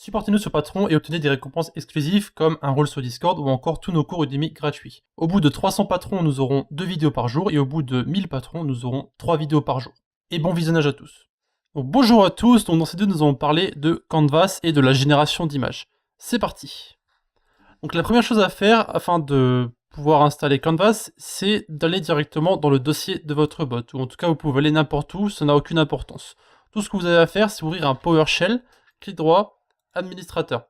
Supportez-nous sur Patreon et obtenez des récompenses exclusives comme un rôle sur Discord ou encore tous nos cours Udemy gratuits. Au bout de 300 patrons, nous aurons 2 vidéos par jour et au bout de 1000 patrons, nous aurons 3 vidéos par jour. Et bon visionnage à tous. Donc, bonjour à tous, donc dans cette vidéo nous allons parler de Canvas et de la génération d'images. C'est parti. Donc la première chose à faire afin de pouvoir installer Canvas, c'est d'aller directement dans le dossier de votre bot, ou en tout cas vous pouvez aller n'importe où, ça n'a aucune importance. Tout ce que vous avez à faire, c'est ouvrir un PowerShell, clic droit, administrateur.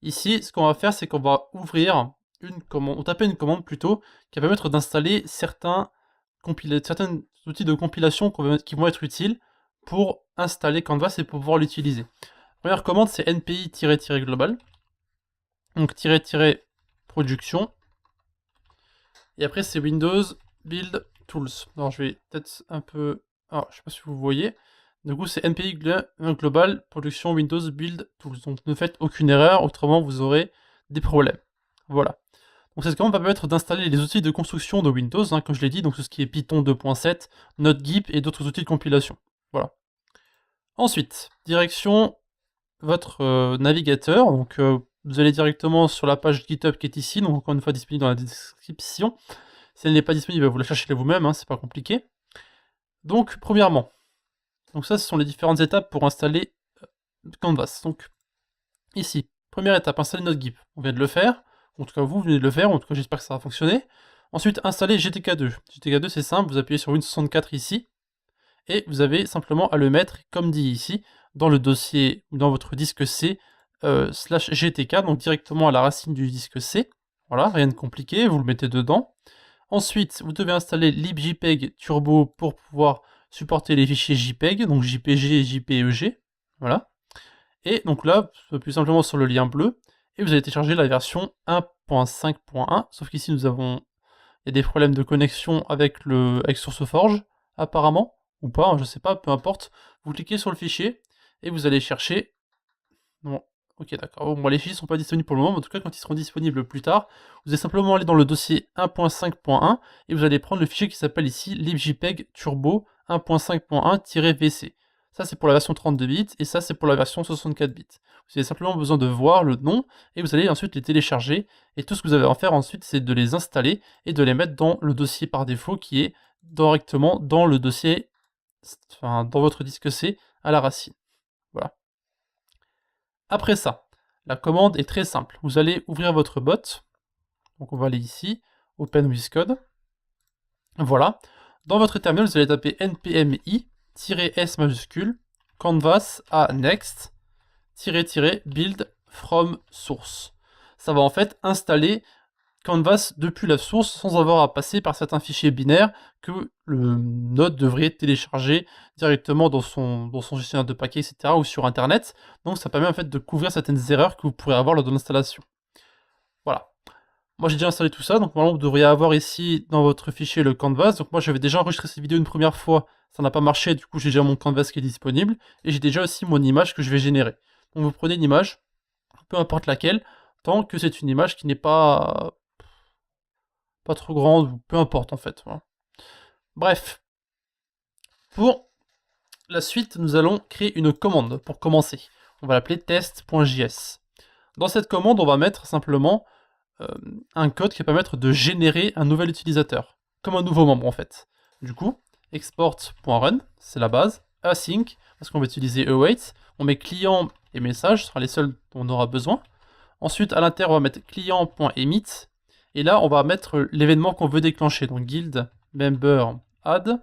Ici, ce qu'on va faire, c'est qu'on va ouvrir une commande, ou taper une commande plutôt, qui va permettre d'installer certains outils de compilation qui vont être utiles pour installer Canvas et pour pouvoir l'utiliser. La première commande, c'est npi-global, donc production, et après c'est Windows Build Tools. Alors je vais peut-être un peu... Alors je sais pas si vous voyez. Du coup c'est npi global production Windows Build Tools. Donc ne faites aucune erreur, autrement vous aurez des problèmes. Voilà. Donc cette commande va permettre d'installer les outils de construction de Windows, comme je l'ai dit, donc tout ce qui est Python 2.7, NodeGIP et d'autres outils de compilation. Voilà. Ensuite, direction votre navigateur, donc vous allez directement sur la page GitHub qui est ici, donc encore une fois disponible dans la description. Si elle n'est pas disponible, vous la cherchez vous-même, c'est pas compliqué. Donc, premièrement, donc ça, ce sont les différentes étapes pour installer Canvas. Donc, ici, première étape, installer NodeGIP. On vient de le faire, en tout cas vous venez de le faire, en tout cas j'espère que ça va fonctionner. Ensuite, installer GTK2. GTK2, c'est simple, vous appuyez sur Win 64 ici, et vous avez simplement à le mettre, comme dit ici, dans le dossier, ou dans votre disque C, /GTK, donc directement à la racine du disque C. Voilà, rien de compliqué, vous le mettez dedans. Ensuite, vous devez installer libjpeg turbo pour pouvoir supporter les fichiers JPEG, donc JPG et JPEG. Voilà. Et donc là, plus simplement sur le lien bleu, et vous allez télécharger la version 1.5.1, sauf qu'ici il y a des problèmes de connexion avec SourceForge, apparemment, ou pas, je sais pas, peu importe. Vous cliquez sur le fichier, et vous allez chercher... Bon, ok d'accord, bon, les fichiers ne sont pas disponibles pour le moment, mais en tout cas quand ils seront disponibles plus tard, vous allez simplement aller dans le dossier 1.5.1, et vous allez prendre le fichier qui s'appelle ici libjpeg turbo 1.5.1-vc. Ça c'est pour la version 32 bits, et ça c'est pour la version 64 bits. Vous avez simplement besoin de voir le nom, et vous allez ensuite les télécharger, et tout ce que vous avez à faire ensuite c'est de les installer, et de les mettre dans le dossier par défaut, qui est directement dans le dossier, enfin dans votre disque C, à la racine. Voilà. Après ça, la commande est très simple. Vous allez ouvrir votre bot, donc on va aller ici, Open with Code. Voilà. Dans votre terminal, vous allez taper npmi-s majuscule, canvas à next, build from source. Ça va en fait installer Canvas depuis la source sans avoir à passer par certains fichiers binaires que le node devrait télécharger directement dans son gestionnaire de paquets, etc. ou sur internet. Donc ça permet en fait de couvrir certaines erreurs que vous pourrez avoir lors de l'installation. Voilà. Moi j'ai déjà installé tout ça, donc normalement vous devriez avoir ici dans votre fichier le Canvas. Donc moi j'avais déjà enregistré cette vidéo une première fois, ça n'a pas marché, du coup j'ai déjà mon Canvas qui est disponible. Et j'ai déjà aussi mon image que je vais générer. Donc vous prenez une image, peu importe laquelle, tant que c'est une image qui n'est pas trop grande, ou peu importe en fait. Voilà. Bref, pour la suite, nous allons créer une commande pour commencer. On va l'appeler test.js. Dans cette commande, on va mettre simplement un code qui va permettre de générer un nouvel utilisateur, comme un nouveau membre en fait. Du coup, export.run, c'est la base, async, parce qu'on va utiliser await, on met client et message, ce sera les seuls dont on aura besoin. Ensuite, à l'intérieur, on va mettre client.emit, et là, on va mettre l'événement qu'on veut déclencher, donc guild member add,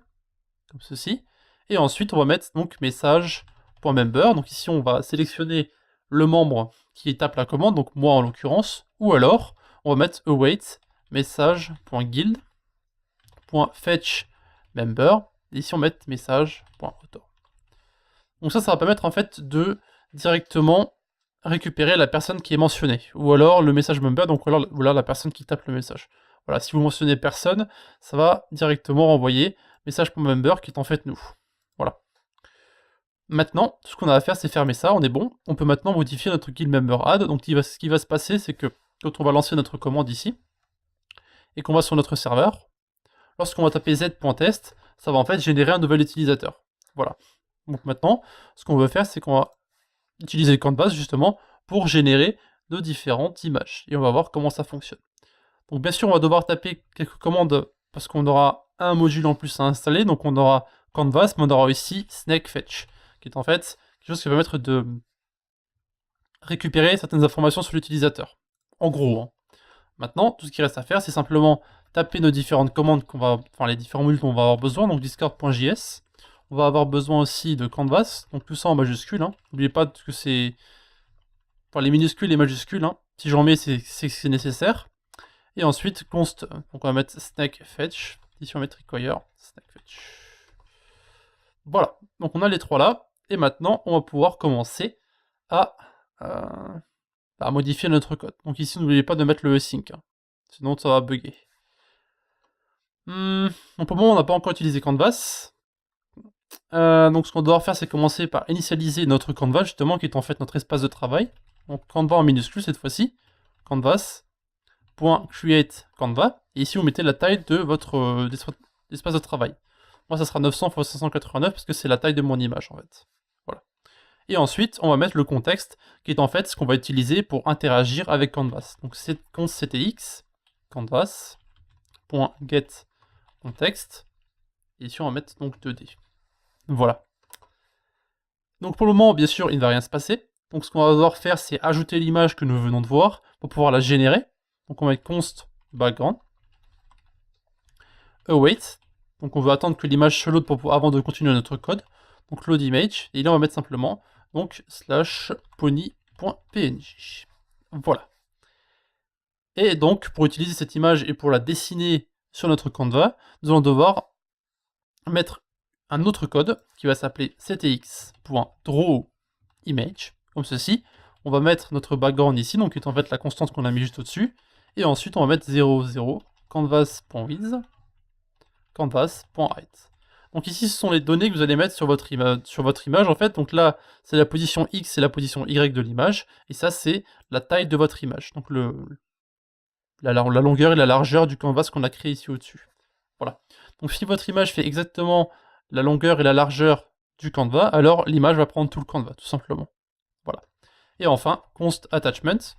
comme ceci. Et ensuite, on va mettre donc message.member. Donc ici, on va sélectionner le membre qui tape la commande, donc moi en l'occurrence. Ou alors, on va mettre await message.guild.fetch member. Et ici, on va mettre message.author. Donc ça va permettre en fait de directement récupérer la personne qui est mentionnée, ou alors le message member, donc voilà la personne qui tape le message. Voilà, si vous mentionnez personne, ça va directement renvoyer message.member qui est en fait nous. Voilà. Maintenant, tout ce qu'on a à faire, c'est fermer ça, on est bon. On peut maintenant modifier notre guild member add. Donc ce qui va se passer, c'est que quand on va lancer notre commande ici, et qu'on va sur notre serveur, lorsqu'on va taper z.test, ça va en fait générer un nouvel utilisateur. Voilà. Donc maintenant, ce qu'on veut faire, c'est qu'on va utiliser Canvas justement pour générer nos différentes images. Et on va voir comment ça fonctionne. Donc bien sûr, on va devoir taper quelques commandes parce qu'on aura un module en plus à installer. Donc on aura Canvas, mais on aura aussi SnakeFetch, qui est en fait quelque chose qui va permettre de récupérer certaines informations sur l'utilisateur. En gros, hein. Maintenant, tout ce qui reste à faire, c'est simplement taper nos différentes commandes les différents modules dont on va avoir besoin, donc discord.js. On va avoir besoin aussi de Canvas, donc tout ça en majuscule. N'oubliez pas que c'est... les minuscules et majuscules, si j'en mets, c'est nécessaire. Et ensuite, const, donc on va mettre SnakeFetch. Ici, on va mettre require SnakeFetch. Voilà, donc on a les trois là. Et maintenant, on va pouvoir commencer à modifier notre code. Donc ici, n'oubliez pas de mettre le async, sinon ça va bugger. Donc pour le moment, on n'a pas encore utilisé Canvas. Donc ce qu'on doit faire, c'est commencer par initialiser notre Canvas, justement, qui est en fait notre espace de travail. Donc Canvas en minuscule cette fois-ci. Canvas.create Canvas. Et ici, vous mettez la taille de votre espace de travail. Moi, ça sera 900 x 589 parce que c'est la taille de mon image, en fait. Voilà. Et ensuite, on va mettre le contexte, qui est en fait ce qu'on va utiliser pour interagir avec Canvas. Donc c'est const ctx canvas.getContext. Et ici, on va mettre donc 2D. Voilà. Donc pour le moment, bien sûr, il ne va rien se passer. Donc ce qu'on va devoir faire, c'est ajouter l'image que nous venons de voir pour pouvoir la générer. Donc on va mettre const background await. Donc on veut attendre que l'image se load avant de continuer notre code. Donc load image. Et là, on va mettre simplement donc /pony.png. Voilà. Et donc, pour utiliser cette image et pour la dessiner sur notre Canva, nous allons devoir mettre un autre code qui va s'appeler ctx.drawImage, comme ceci. On va mettre notre background ici, donc qui est en fait la constante qu'on a mis juste au-dessus. Et ensuite, on va mettre 00 canvas.width, canvas.height. Donc ici, ce sont les données que vous allez mettre sur votre image, en fait. Donc là, c'est la position X et la position Y de l'image. Et ça, c'est la taille de votre image. Donc la longueur et la largeur du canvas qu'on a créé ici au-dessus. Voilà. Donc si votre image fait exactement la longueur et la largeur du canvas, alors l'image va prendre tout le canvas, tout simplement. Voilà. Et enfin, const attachment.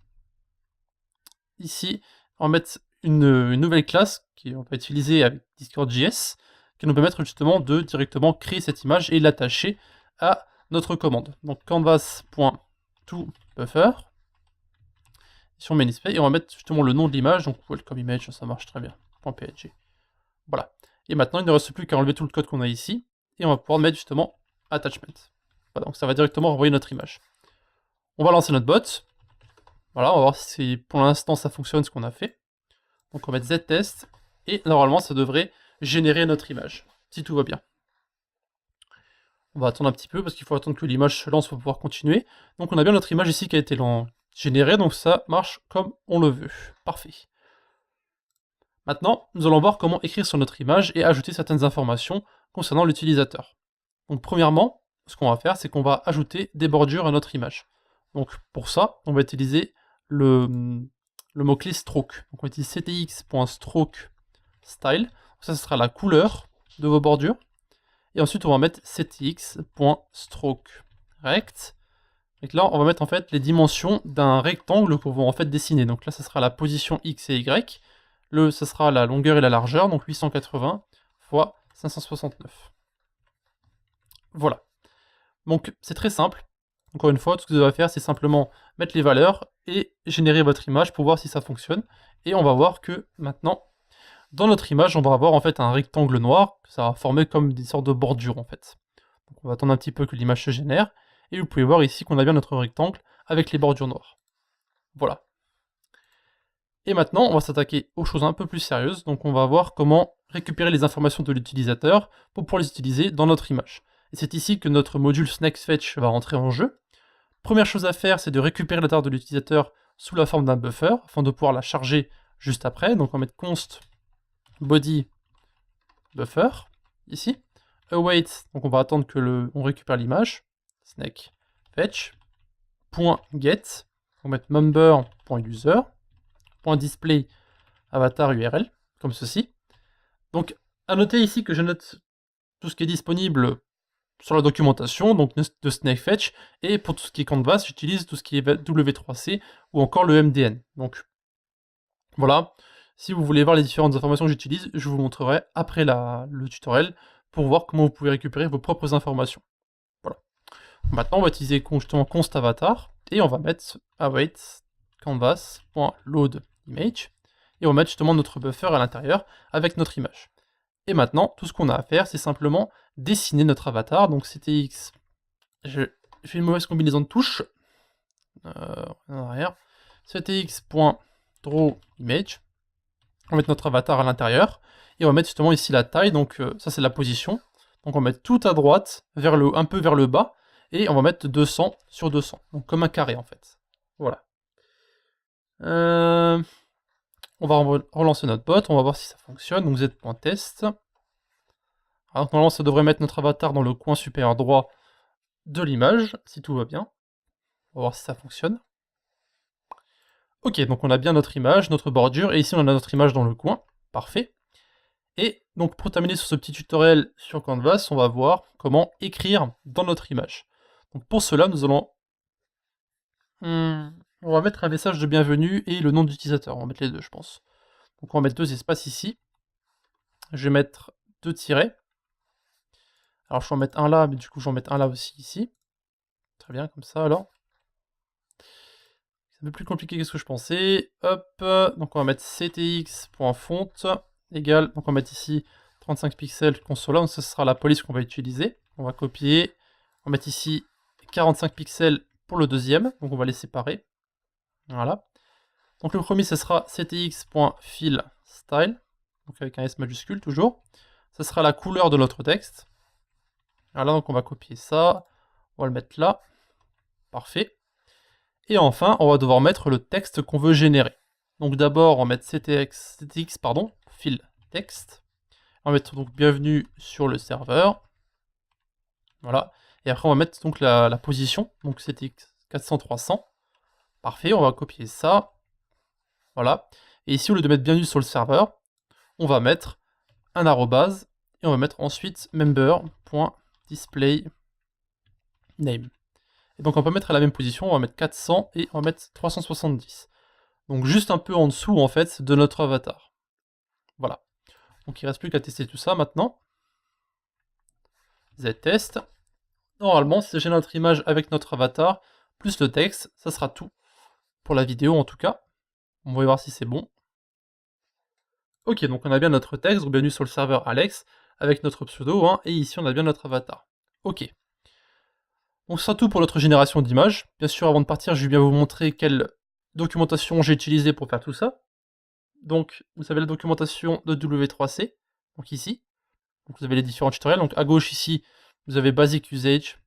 Ici, on va mettre une nouvelle classe qu'on va utiliser avec Discord.js, qui nous permettre justement de directement créer cette image et l'attacher à notre commande. Donc canvas.toBuffer. Ici on met et on va mettre justement le nom de l'image, donc welcome image, ça marche très bien, .png. Voilà. Et maintenant, il ne reste plus qu'à enlever tout le code qu'on a ici, et on va pouvoir mettre justement attachment. Voilà, donc ça va directement renvoyer notre image. On va lancer notre bot. Voilà, on va voir si pour l'instant ça fonctionne ce qu'on a fait. Donc on va mettre ztest, et normalement ça devrait générer notre image, si tout va bien. On va attendre un petit peu, parce qu'il faut attendre que l'image se lance pour pouvoir continuer. Donc on a bien notre image ici qui a été générée, donc ça marche comme on le veut. Parfait. Maintenant, nous allons voir comment écrire sur notre image et ajouter certaines informations concernant l'utilisateur. Donc premièrement, ce qu'on va faire, c'est qu'on va ajouter des bordures à notre image. Donc pour ça, on va utiliser le mot-clé stroke. Donc on va utiliser ctx.stroke_style. Ça, ce sera la couleur de vos bordures. Et ensuite, on va mettre ctx.stroke_rect. Et là, on va mettre en fait les dimensions d'un rectangle qu'on va en fait dessiner. Donc là, ça sera la position X et Y. Ça sera la longueur et la largeur, donc 880 x 569. Voilà. Donc c'est très simple. Encore une fois, tout ce que vous devez faire, c'est simplement mettre les valeurs et générer votre image pour voir si ça fonctionne. Et on va voir que maintenant, dans notre image, on va avoir en fait un rectangle noir, que ça va former comme des sortes de bordures en fait. Donc on va attendre un petit peu que l'image se génère. Et vous pouvez voir ici qu'on a bien notre rectangle avec les bordures noires. Voilà. Et maintenant, on va s'attaquer aux choses un peu plus sérieuses. Donc on va voir comment récupérer les informations de l'utilisateur pour pouvoir les utiliser dans notre image. Et c'est ici que notre module SnakeFetch va rentrer en jeu. Première chose à faire, c'est de récupérer la data de l'utilisateur sous la forme d'un buffer, afin de pouvoir la charger juste après. Donc on va mettre const body buffer, ici. Await, donc on va attendre que on récupère l'image. SnakeFetch. .get, on va mettre member.user. .display avatar URL, comme ceci. Donc, à noter ici que je note tout ce qui est disponible sur la documentation donc de Snakefetch, et pour tout ce qui est Canvas, j'utilise tout ce qui est W3C ou encore le MDN. Donc voilà, si vous voulez voir les différentes informations que j'utilise, je vous montrerai après le tutoriel pour voir comment vous pouvez récupérer vos propres informations. Voilà. Maintenant, on va utiliser justement const avatar et on va mettre await canvas.loadImage et on va mettre justement notre buffer à l'intérieur avec notre image. Et maintenant, tout ce qu'on a à faire, c'est simplement dessiner notre avatar. Donc CTX, je fais une mauvaise combinaison de touches. En arrière. CTX.drawImage. On va mettre notre avatar à l'intérieur. Et on va mettre justement ici la taille. Donc ça, c'est la position. Donc on va mettre tout à droite, un peu vers le bas. Et on va mettre 200 sur 200. Donc comme un carré en fait. Voilà. On va relancer notre bot, on va voir si ça fonctionne. Donc z.test. Alors normalement ça devrait mettre notre avatar dans le coin supérieur droit de l'image, si tout va bien. On va voir si ça fonctionne. Ok, donc on a bien notre image, notre bordure, et ici on a notre image dans le coin. Parfait. Et donc pour terminer sur ce petit tutoriel sur Canvas, on va voir comment écrire dans notre image. Donc pour cela, nous allons... on va mettre un message de bienvenue et le nom d'utilisateur. On va mettre les deux, je pense. Donc on va mettre 2 espaces ici. Je vais mettre 2 tirets. Alors je vais en mettre un là, mais du coup je vais en mettre un là aussi ici. Très bien, comme ça alors. C'est un peu plus compliqué que ce que je pensais. Hop, donc on va mettre ctx.font égale, donc on va mettre ici 35 pixels console, donc ce sera la police qu'on va utiliser. On va copier, on va mettre ici 45 pixels pour le deuxième, donc on va les séparer. Voilà. Donc le premier, ce sera ctx.fillStyle, donc avec un S majuscule toujours. Ce sera la couleur de notre texte. Voilà, donc on va copier ça, on va le mettre là. Parfait. Et enfin, on va devoir mettre le texte qu'on veut générer. Donc d'abord, on va mettre ctx, fill text. On va mettre donc bienvenue sur le serveur. Voilà. Et après, on va mettre donc la position. Donc ctx 400-300. Parfait, on va copier ça. Voilà. Et ici, au lieu de mettre bienvenue sur le serveur, on va mettre un arrobase. Et on va mettre ensuite member.displayName. Et donc on va mettre à la même position, on va mettre 400 et on va mettre 370. Donc juste un peu en dessous en fait de notre avatar. Voilà. Donc il ne reste plus qu'à tester tout ça maintenant. Z-test. Normalement, si j'ai notre image avec notre avatar, plus le texte, ça sera tout. Pour la vidéo en tout cas. On va voir si c'est bon. Ok, donc on a bien notre texte, donc bienvenue sur le serveur Alex, avec notre pseudo, hein, et ici on a bien notre avatar. Ok. Donc c'est tout pour notre génération d'images. Bien sûr, avant de partir, je vais bien vous montrer quelle documentation j'ai utilisée pour faire tout ça. Donc, vous avez la documentation de W3C, donc ici. Donc vous avez les différents tutoriels. Donc à gauche ici, vous avez Basic Usage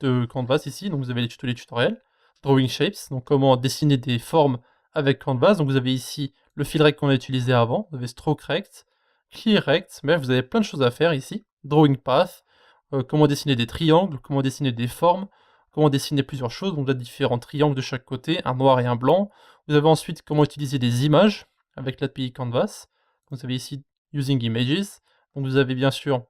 de Canvas ici, donc vous avez tous les tutoriels. Drawing Shapes, donc comment dessiner des formes avec Canvas. Donc vous avez ici le fill rect qu'on a utilisé avant, vous avez Stroke Rect, Clear Rect, mais vous avez plein de choses à faire ici. Drawing Path, comment dessiner des triangles, comment dessiner des formes, comment dessiner plusieurs choses, donc vous avez différents triangles de chaque côté, un noir et un blanc. Vous avez ensuite comment utiliser des images avec l'API Canvas. Vous avez ici Using Images, donc vous avez bien sûr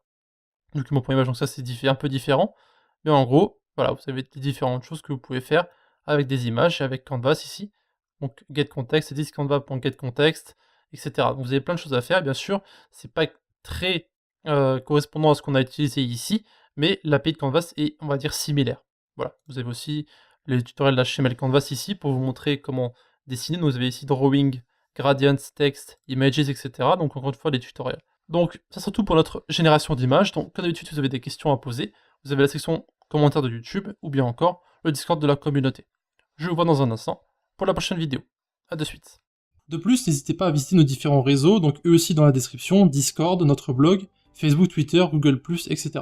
document pour image, donc ça c'est un peu différent, mais en gros, voilà, vous avez des différentes choses que vous pouvez faire avec des images et avec Canvas ici. Donc getContext, canva.getContext, etc. Donc vous avez plein de choses à faire, et bien sûr, c'est pas très correspondant à ce qu'on a utilisé ici, mais l'API de Canvas est, on va dire, similaire. Voilà, vous avez aussi les tutoriels d'HTML Canvas ici pour vous montrer comment dessiner. Donc vous avez ici Drawing, Gradients, Text, Images, etc. Donc encore une fois, les tutoriels. Donc ça sera tout pour notre génération d'images. Donc comme d'habitude, si vous avez des questions à poser, vous avez la section commentaires de YouTube, ou bien encore le Discord de la communauté. Je vous vois dans un instant pour la prochaine vidéo. A de suite. De plus, n'hésitez pas à visiter nos différents réseaux, donc eux aussi dans la description, Discord, notre blog, Facebook, Twitter, Google+, etc.